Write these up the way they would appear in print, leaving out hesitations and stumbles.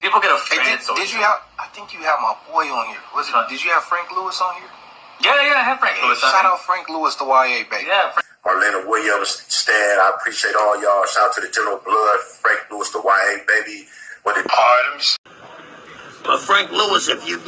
People get Hey, offended. did you have? I think you have my boy on here. Did you have Frank Lewis on here? Yeah, I have Frank Lewis on Shout here. out Frank Lewis, the YA baby. Yeah. Marlena Williams, Stan, I appreciate all y'all. Shout out to the General Blood, Frank Lewis, the YA baby. What the Artems. But Frank Lewis, if you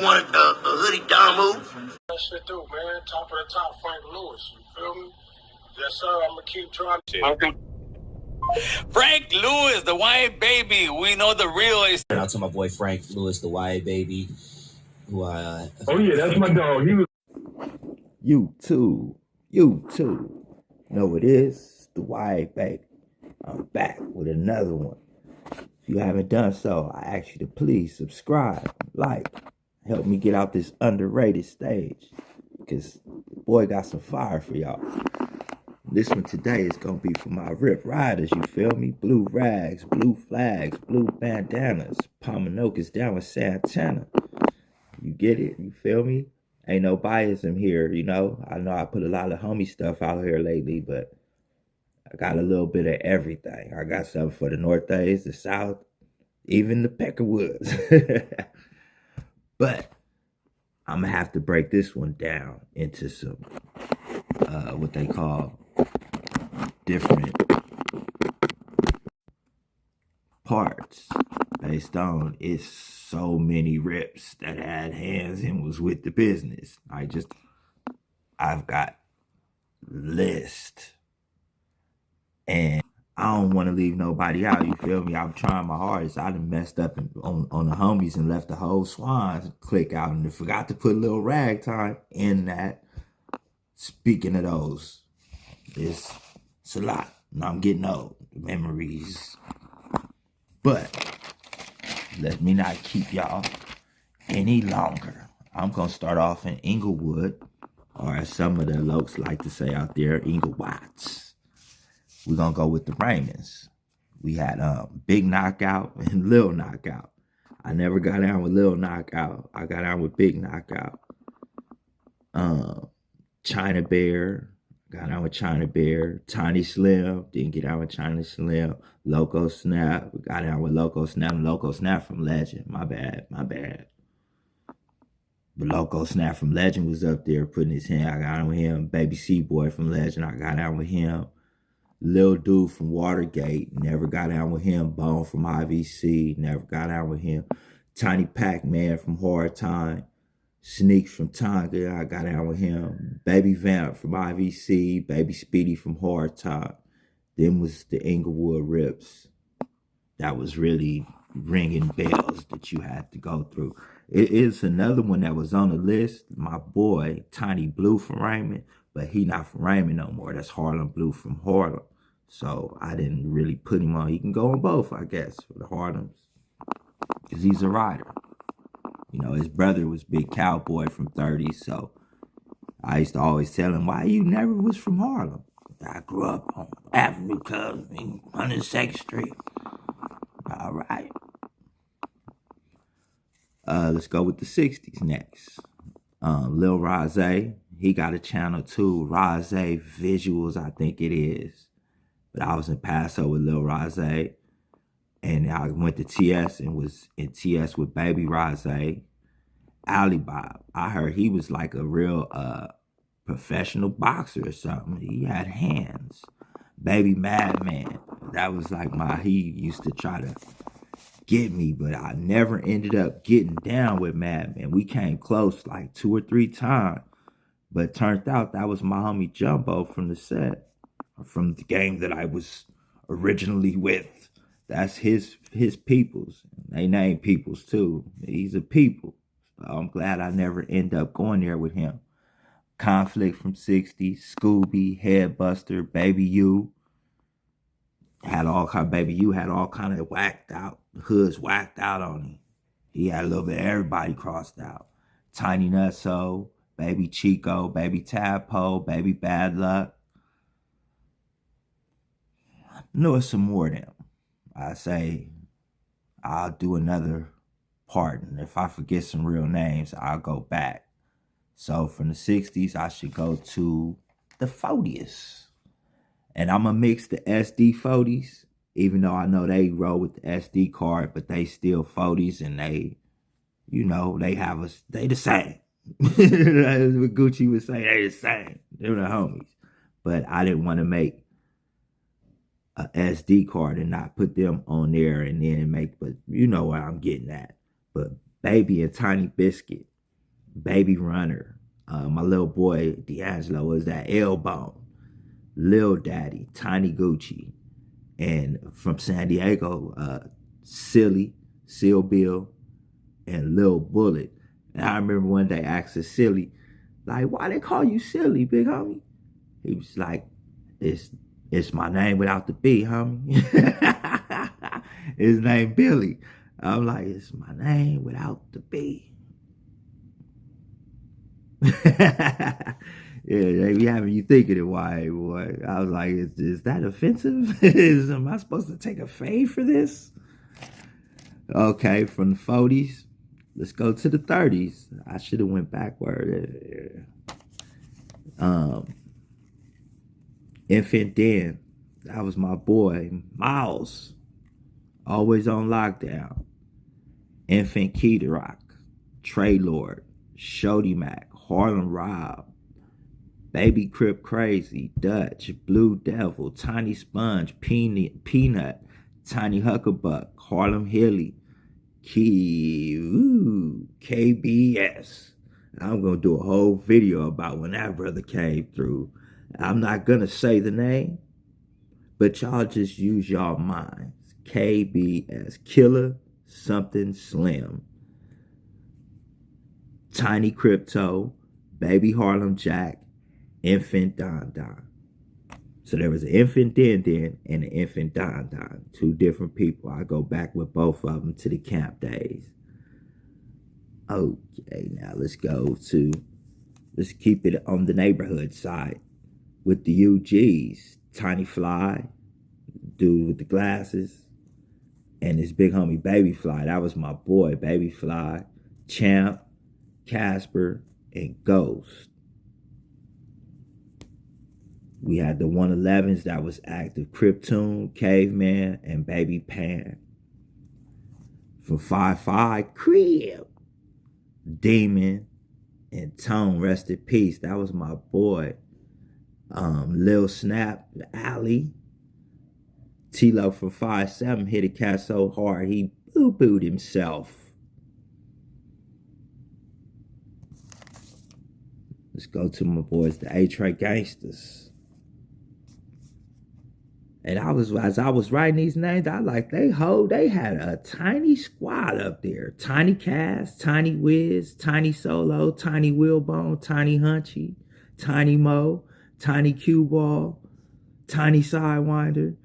wanted a hoodie down move. That shit do, man. Top of the top, Frank Lewis. You feel me? Yes, sir. I'm gonna keep trying to. Frank Lewis, the YA baby. We know the real is. Shout out to my boy Frank Lewis, the YA baby. Who oh yeah, that's my dog. He was. You too. Know it is the YA baby. I'm back with another one. If you haven't done so, I ask you to please subscribe, like, help me get out this underrated stage. Because the boy got some fire for y'all. This one today is going to be for my Rip Riders, you feel me? Blue rags, blue flags, blue bandanas. Pominokas down with Santana. You get it? You feel me? Ain't no biasm here, you know? I know I put a lot of homie stuff out here lately, but I got a little bit of everything. I got something for the Northeast, the South, even the Peckerwoods. But I'm going to have to break this one down into some, what they call different parts based on it's so many Rips that had hands and was with the business. I've got list. And I don't want to leave nobody out, you feel me? I'm trying my hardest. I done messed up on the homies and left the whole Swans click out and forgot to put a little ragtime in that. Speaking of those, it's a lot. And I'm getting old. Memories. But let me not keep y'all any longer. I'm going to start off in Inglewood, or as some of the lokes like to say out there, Inglewoods. We're going to go with the Raymonds. We had Big Knockout and Lil Knockout. I never got down with Lil Knockout. I got down with Big Knockout. China Bear. Got down with China Bear. Tiny Slim. Didn't get down with China Slim. Loco Snap. We got down with Loco Snap. Loco Snap from Legend. My bad. But Loco Snap from Legend was up there putting his hand. I got down with him. Baby C-Boy from Legend. I got down with him. Lil Dude from Watergate, never got down with him. Bone from IVC, never got down with him. Tiny Pac-Man from Hard Time. Sneaks from Tonga, I got down with him. Baby Vamp from IVC. Baby Speedy from Hard Time. Then was the Inglewood Rips. That was really ringing bells that you had to go through. It is another one that was on the list. My boy, Tiny Blue from Raymond. But he not from Raymond no more. That's Harlem Blue from Harlem. So I didn't really put him on. He can go on both, I guess, for the Harlems. Because he's a rider. You know, his brother was Big Cowboy from 30. So I used to always tell him, why you never was from Harlem? I grew up on Avenue Cub in 102nd Street. All right. Let's go with the 60s next. Lil Rosé. He got a channel too, Rosé Visuals, I think it is. But I was in Paso with Lil Rosé. And I went to TS and was in TS with Baby Rosé. Ali Bob, I heard he was like a real professional boxer or something. He had hands. Baby Madman, that was like he used to try to get me, but I never ended up getting down with Madman. We came close like 2 or 3 times. But turned out that was my homie Jumbo from the set, from the game that I was originally with. That's his peoples. They name peoples too. He's a people. So I'm glad I never end up going there with him. Conflict from 60, Scooby, Headbuster, Baby U. Baby U had all kind of whacked out, hoods whacked out on him. He had a little bit of everybody crossed out. Tiny Nutso. Baby Chico, Baby Tadpole, Baby Bad Luck. I know it's some more of them. I say I'll do another part, and if I forget some real names, I'll go back. So from the 60s, I should go to the Fodas. And I'm going to mix the SD Fodas Even though I know they roll with the SD card, but they still Fodas, and they, you know, they have us, they the same. That's what Gucci would say, they the same. They're the homies. But I didn't want to make a SD card and not put them on there and then make, but you know what I'm getting at. But Baby and Tiny Biscuit, Baby Runner, my little boy D'Angelo was that L-Bone, Lil Daddy, Tiny Gucci, and from San Diego, Silly, Seal Bill, and Lil Bullet. And I remember one day asking Silly, like, why they call you Silly, big homie? He was like, it's my name without the B, homie. His name Billy. I'm like, it's my name without the B. Yeah, they be having you thinking it, YA boy. I was like, is that offensive? Am I supposed to take a fade for this? Okay, from the 40s, let's go to the 30s. I should have went backward. Infant Den, that was my boy. Miles, always on lockdown. Infant Key to Rock, Trey Lord, Shody Mac, Harlem Rob, Baby Crip Crazy, Dutch, Blue Devil, Tiny Sponge, Peanut, Tiny Huckabuck, Harlem Hilly, KBS. I'm going to do a whole video about when that brother came through. I'm not going to say the name, but y'all just use y'all minds. KBS, Killer Something Slim, Tiny Crypto, Baby Harlem Jack, Infant Don Don. So there was an Infant Den Den and an Infant Don Don. Two different people. I go back with both of them to the camp days. Okay, now let's keep it on the neighborhood side with the UGs. Tiny Fly, dude with the glasses, and his big homie Baby Fly. That was my boy, Baby Fly, Champ, Casper, and Ghost. We had the 111s that was active, Krypton, Caveman, and Baby Pan. From 5-5, Crip, Demon, and Tone, rest in peace. That was my boy. Lil Snap, Alley. T-Lo from 5-7 hit a cat so hard he boo-booed himself. Let's go to my boys, the A-Tray Gangsters. And as I was writing these names, I like, they had a tiny squad up there. Tiny Cass, Tiny Wiz, Tiny Solo, Tiny Wheelbone, Tiny Hunchy, Tiny Mo, Tiny Cue Ball, Tiny Sidewinder.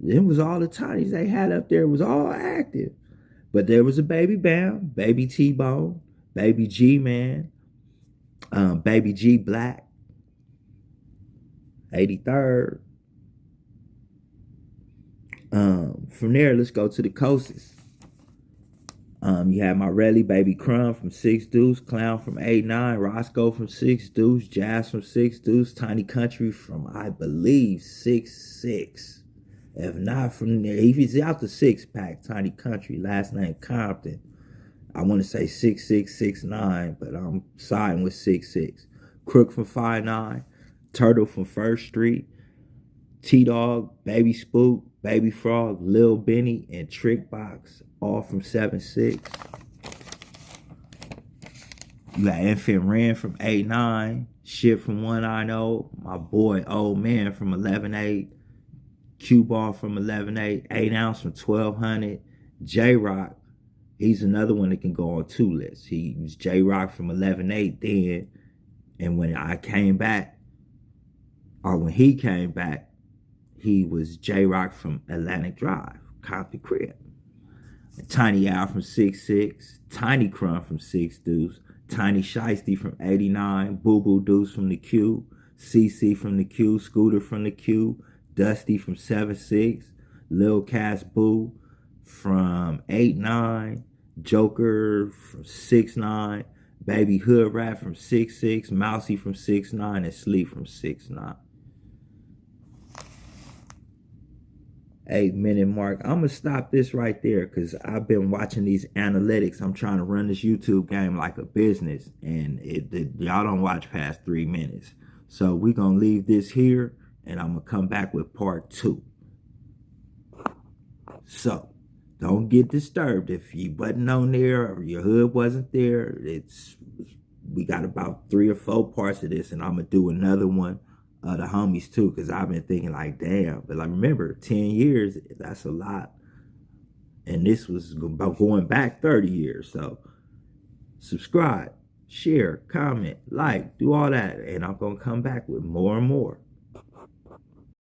It was all the Tinies they had up there. It was all active. But there was a Baby Bam, Baby T-Bone, Baby G-Man, Baby G Black, 83rd. From there, let's go to the coasts. You had my Relly, Baby Crumb from 6 Deuce, Clown from 8-9, Roscoe from 6 Deuce, Jazz from 6 Deuce, Tiny Country from, I believe, 6-6. If not from there, he's out the 6-pack, Tiny Country, last name Compton. I want to say 6'6", 6'9", but I'm siding with 6'6". Crook from 5'9", Turtle from First Street, T-Dog, Baby Spook, Baby Frog, Lil Benny, and Trick Box, all from 7'6". You got Infant Ren from 8'9", Shit from 190, my boy Old Man from 11'8", Q-Ball from 11'8", 8 Ounce from 1200, J-Rock, he's another one that can go on 2 lists. He was J-Rock from 11'8" then, and when I came back, or when he came back, he was J-Rock from Atlantic Drive, Compton Crip. Tiny Al from 6'6", Tiny Crumb from 6 Deuce, Tiny Shiesty from 89, Boo Boo Deuce from the Q, CC from the Q, Scooter from the Q, Dusty from 7'6", Lil Cass Boo from 8'9", Joker from 6'9", Baby Hood Rat from 6'6", Mousy from 6'9", and Sleep from 6'9". 8-minute mark. I'm gonna stop this right there because I've been watching these analytics. I'm trying to run this YouTube game like a business, and y'all don't watch past 3 minutes. So we're gonna leave this here, and I'm gonna come back with part 2. So don't get disturbed if you wasn't on there or your hood wasn't there. We got about 3 or 4 parts of this, and I'm gonna do another one. The homies too, because I've been thinking like, damn. But like, remember, 10 years, that's a lot. And this was about going back 30 years. So subscribe, share, comment, like, do all that. And I'm going to come back with more and more.